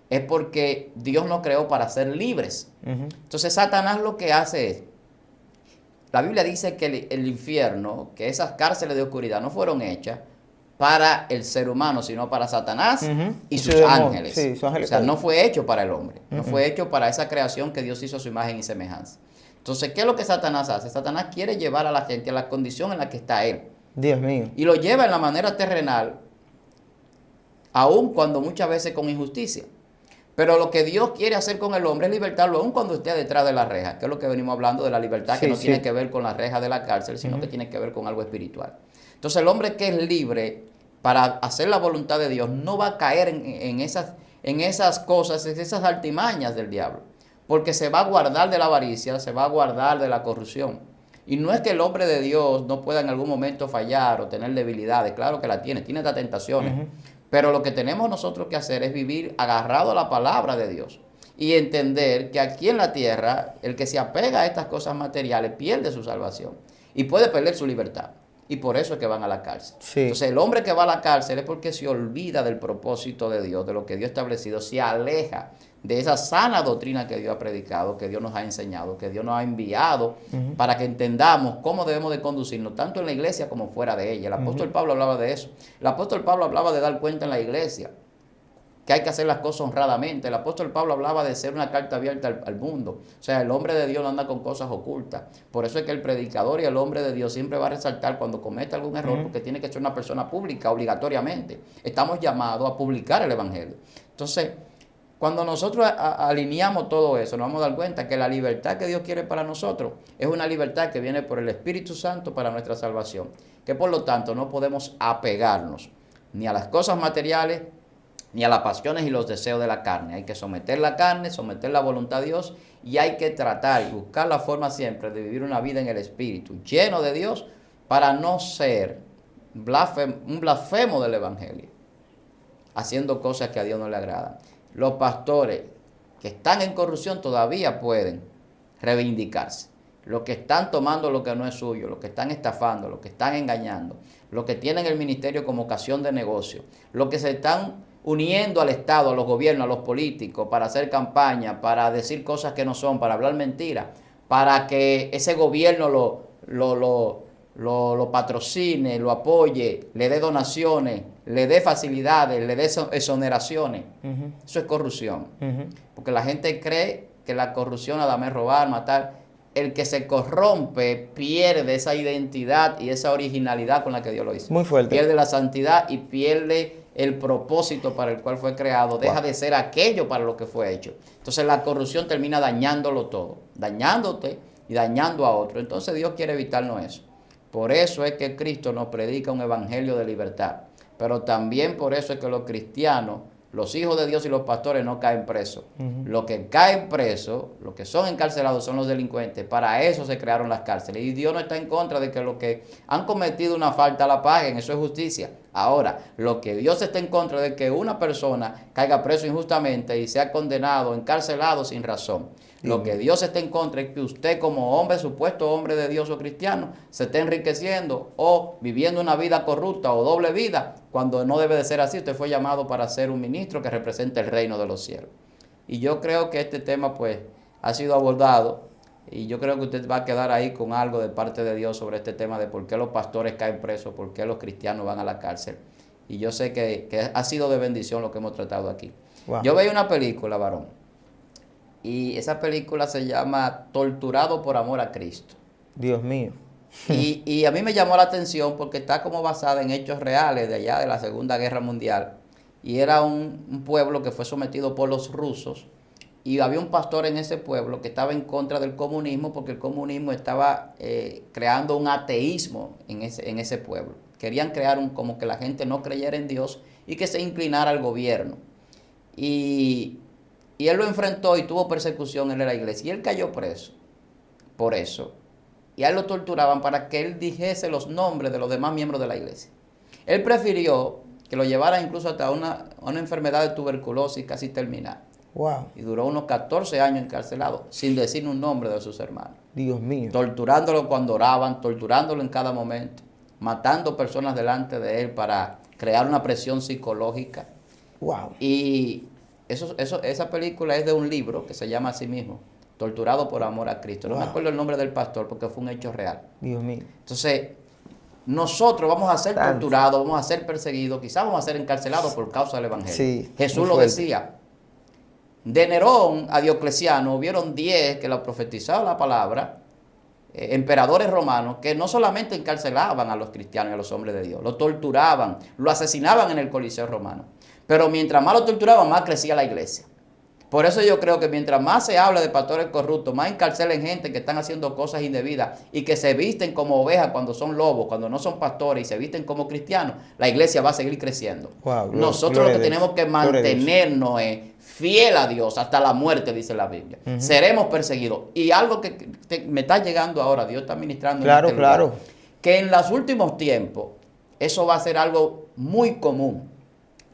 es porque Dios nos creó para ser libres. Entonces Satanás lo que hace es, la Biblia dice que el infierno, que esas cárceles de oscuridad no fueron hechas para el ser humano, sino para Satanás y sus ángeles. Sí, sus ángeles. O sea, no fue hecho para el hombre, no fue hecho para esa creación que Dios hizo a su imagen y semejanza. Entonces, ¿qué es lo que Satanás hace? Satanás quiere llevar a la gente a la condición en la que está él. Dios mío. Y lo lleva en la manera terrenal, aun cuando muchas veces con injusticia. Pero lo que Dios quiere hacer con el hombre es libertarlo aun cuando esté detrás de la reja, que es lo que venimos hablando de la libertad, que no tiene que ver con la reja de la cárcel, sino que tiene que ver con algo espiritual. Entonces, el hombre que es libre para hacer la voluntad de Dios no va a caer en esas cosas, en esas artimañas del diablo. Porque se va a guardar de la avaricia, se va a guardar de la corrupción. Y no es que el hombre de Dios no pueda en algún momento fallar o tener debilidades, claro que la tiene estas tentaciones. Pero lo que tenemos nosotros que hacer es vivir agarrado a la palabra de Dios. Y entender que aquí en la tierra, el que se apega a estas cosas materiales pierde su salvación. Y puede perder su libertad. y por eso es que van a la cárcel. Sí. Entonces el hombre que va a la cárcel es porque se olvida del propósito de Dios, de lo que Dios ha establecido, se aleja de esa sana doctrina que Dios ha predicado, que Dios nos ha enseñado, que Dios nos ha enviado para que entendamos cómo debemos de conducirnos, tanto en la iglesia como fuera de ella. El apóstol Pablo hablaba de eso. El apóstol Pablo hablaba de dar cuenta en la iglesia, que hay que hacer las cosas honradamente. El apóstol Pablo hablaba de ser una carta abierta al mundo. O sea, el hombre de Dios no anda con cosas ocultas. Por eso es que el predicador y el hombre de Dios siempre va a resaltar cuando comete algún error, porque tiene que ser una persona pública obligatoriamente. Estamos llamados a publicar el evangelio. Entonces, cuando nosotros alineamos todo eso, nos vamos a dar cuenta que la libertad que Dios quiere para nosotros es una libertad que viene por el Espíritu Santo para nuestra salvación. Que por lo tanto no podemos apegarnos ni a las cosas materiales, ni a las pasiones y los deseos de la carne. Hay que someter la carne, someter la voluntad a Dios, y hay que tratar y buscar la forma siempre de vivir una vida en el Espíritu, lleno de Dios, para no ser un blasfemo del Evangelio, haciendo cosas que a Dios no le agradan. Los pastores que están en corrupción todavía pueden reivindicarse. Los que están tomando lo que no es suyo, los que están estafando, los que están engañando, los que tienen el ministerio como ocasión de negocio, los que se están uniendo al Estado, a los gobiernos, a los políticos, para hacer campaña, para decir cosas que no son, para hablar mentiras, para que ese gobierno lo patrocine, lo apoye, le dé donaciones, le dé facilidades, le dé exoneraciones. Eso es corrupción. Porque la gente cree que la corrupción nada más es robar, matar. El que se corrompe pierde esa identidad y esa originalidad con la que Dios lo hizo. Muy fuerte. Pierde la santidad y pierde el propósito para el cual fue creado. Deja de ser aquello para lo que fue hecho. Entonces la corrupción termina dañándolo todo, dañándote y dañando a otro. Entonces Dios quiere evitarnos eso. Por eso es que Cristo nos predica un evangelio de libertad. Pero también por eso es que los cristianos, los hijos de Dios y los pastores no caen presos. Los que caen presos, los que son encarcelados son los delincuentes. Para eso se crearon las cárceles. Y Dios no está en contra de que los que han cometido una falta la paguen. Eso es justicia. Ahora, lo que Dios está en contra de que una persona caiga preso injustamente y sea condenado, encarcelado sin razón. Lo que Dios está en contra es que usted como hombre, supuesto hombre de Dios o cristiano, se esté enriqueciendo o viviendo una vida corrupta o doble vida, cuando no debe de ser así. Usted fue llamado para ser un ministro que represente el reino de los cielos. Y yo creo que este tema pues ha sido abordado, y yo creo que usted va a quedar ahí con algo de parte de Dios sobre este tema de por qué los pastores caen presos, por qué los cristianos van a la cárcel. Y yo sé que ha sido de bendición lo que hemos tratado aquí. Wow. Yo veía una película, varón, y esa película se llama Torturado por amor a Cristo. Dios mío. Y a mí me llamó la atención porque está como basada en hechos reales de allá de la Segunda Guerra Mundial. Y era un pueblo que fue sometido por los rusos. Y había un pastor en ese pueblo que estaba en contra del comunismo, porque el comunismo estaba creando un ateísmo en ese pueblo. Querían crear como que la gente no creyera en Dios y que se inclinara al gobierno. Y él lo enfrentó y tuvo persecución en la iglesia. Y él cayó preso por eso. Y a él lo torturaban para que él dijese los nombres de los demás miembros de la iglesia. Él prefirió que lo llevaran incluso hasta una enfermedad de tuberculosis casi terminal. Wow. Y duró unos 14 años encarcelado, sin decir un nombre de sus hermanos. Dios mío. Torturándolo cuando oraban, torturándolo en cada momento, matando personas delante de él para crear una presión psicológica. Wow. Y esa película es de un libro que se llama así mismo, Torturado por amor a Cristo. No me acuerdo el nombre del pastor porque fue un hecho real. Dios mío. Entonces, nosotros vamos a ser torturados, vamos a ser perseguidos, quizás vamos a ser encarcelados por causa del evangelio. Sí, Jesús lo decía. De Nerón a Diocleciano hubieron 10 que lo profetizaban la palabra, emperadores romanos, que no solamente encarcelaban a los cristianos y a los hombres de Dios, lo torturaban, lo asesinaban en el Coliseo romano. Pero mientras más lo torturaban, más crecía la iglesia. Por eso yo creo que mientras más se habla de pastores corruptos, más encarcelen gente que están haciendo cosas indebidas y que se visten como ovejas cuando son lobos, cuando no son pastores y se visten como cristianos, la iglesia va a seguir creciendo. Wow, nosotros lo que tenemos que mantenernos es fiel a Dios hasta la muerte, dice la Biblia. Seremos perseguidos. Y algo que me está llegando ahora, Dios está ministrando. Claro, en este lugar, claro. que en los últimos tiempos eso va a ser algo muy común.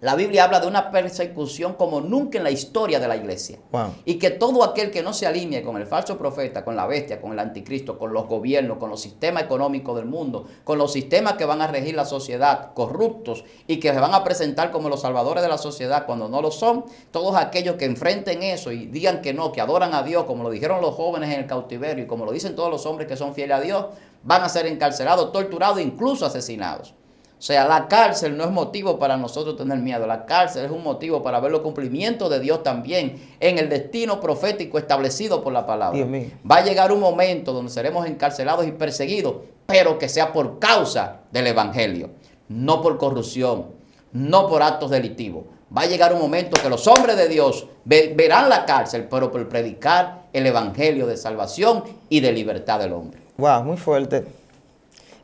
La Biblia habla de una persecución como nunca en la historia de la iglesia. Wow. Y que todo aquel que no se alinee con el falso profeta, con la bestia, con el anticristo, con los gobiernos, con los sistemas económicos del mundo, con los sistemas que van a regir la sociedad, corruptos y que se van a presentar como los salvadores de la sociedad cuando no lo son, todos aquellos que enfrenten eso y digan que no, que adoran a Dios, como lo dijeron los jóvenes en el cautiverio y como lo dicen todos los hombres que son fieles a Dios, van a ser encarcelados, torturados e incluso asesinados. O sea, la cárcel no es motivo para nosotros tener miedo. La cárcel es un motivo para ver los cumplimientos de Dios también en el destino profético establecido por la palabra. Dios mío. Va a llegar un momento donde seremos encarcelados y perseguidos, pero que sea por causa del evangelio, no por corrupción, no por actos delictivos. Va a llegar un momento que los hombres de Dios verán la cárcel, pero por predicar el evangelio de salvación y de libertad del hombre. Wow, muy fuerte.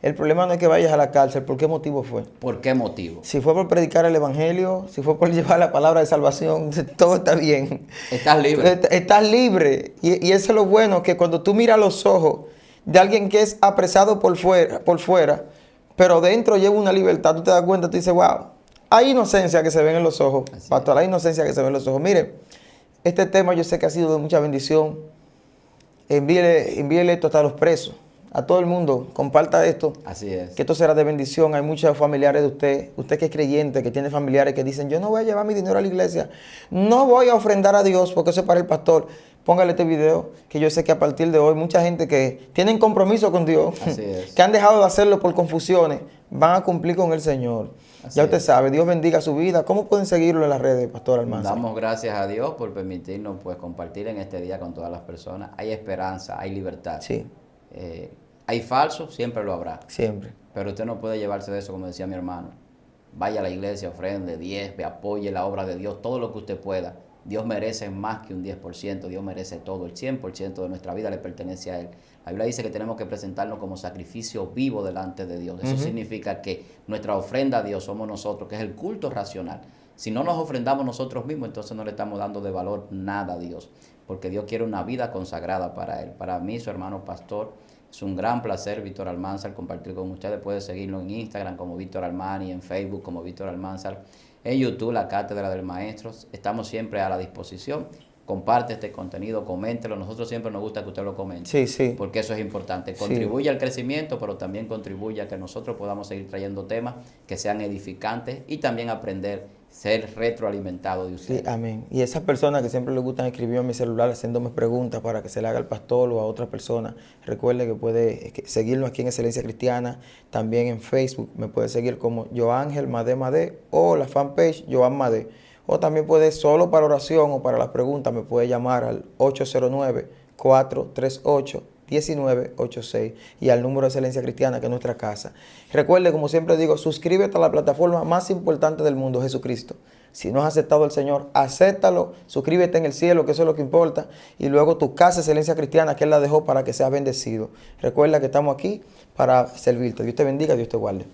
El problema no es que vayas a la cárcel. ¿Por qué motivo fue? ¿Por qué motivo? Si fue por predicar el evangelio, si fue por llevar la palabra de salvación, todo está bien. Estás libre. Estás libre. Y eso es lo bueno, que cuando tú miras los ojos de alguien que es apresado por fuera, pero dentro lleva una libertad, tú te das cuenta, tú dices, wow, hay inocencia que se ven en los ojos. Pastor, hay inocencia que se ve en los ojos. Mire, este tema yo sé que ha sido de mucha bendición. Envíele esto hasta los presos. A todo el mundo, comparta esto. Así es. Que esto será de bendición. Hay muchos familiares de usted que es creyente, que tiene familiares que dicen, yo no voy a llevar mi dinero a la iglesia, no voy a ofrendar a Dios porque eso es para el pastor. Póngale este video, que yo sé que a partir de hoy mucha gente que tienen compromiso con Dios, Así es. que han dejado de hacerlo por confusiones, van a cumplir con el Señor. Así Ya usted es. sabe, Dios bendiga su vida. ¿Cómo pueden seguirlo en las redes, Pastor Almanzar? Damos gracias a Dios por permitirnos pues compartir en este día con todas las personas. Hay esperanza, hay libertad. Sí, Hay falsos, siempre lo habrá. siempre. Pero usted no puede llevarse de eso, como decía mi hermano. Vaya a la iglesia, ofrende 10, apoye la obra de Dios, todo lo que usted pueda. Dios merece más que un 10%, Dios merece todo, el 100% de nuestra vida le pertenece a Él. La Biblia dice que tenemos que presentarnos como sacrificio vivo delante de Dios. Eso significa que nuestra ofrenda a Dios somos nosotros, que es el culto racional. Si no nos ofrendamos nosotros mismos, entonces no le estamos dando de valor nada a Dios, porque Dios quiere una vida consagrada para Él. Para mí, su hermano pastor, es un gran placer, Víctor Almanzar, compartir con ustedes. Puede seguirlo en Instagram como Víctor Almani, en Facebook como Víctor Almanzar, en YouTube, la Cátedra del Maestro. Estamos siempre a la disposición. Comparte este contenido, coméntelo. Nosotros siempre nos gusta que usted lo comente. Sí, sí. Porque eso es importante. Contribuye al crecimiento, pero también contribuye a que nosotros podamos seguir trayendo temas que sean edificantes y también aprender, ser retroalimentado de usted. Sí, amén. Y esas personas que siempre les gustan escribir en mi celular haciéndome preguntas para que se le haga al pastor o a otras personas, recuerde que puede seguirnos aquí en Excelencia Cristiana, también en Facebook, me puede seguir como Joángel Madé o la fanpage Joan Madé. O también puede, solo para oración o para las preguntas, me puede llamar al 809-438-1986 y al número de Excelencia Cristiana, que es nuestra casa. Recuerde, como siempre digo, suscríbete a la plataforma más importante del mundo, Jesucristo. Si no has aceptado al Señor, acéptalo, suscríbete en el cielo, que eso es lo que importa, y luego tu casa, Excelencia Cristiana, que Él la dejó para que seas bendecido. Recuerda que estamos aquí para servirte. Dios te bendiga, Dios te guarde.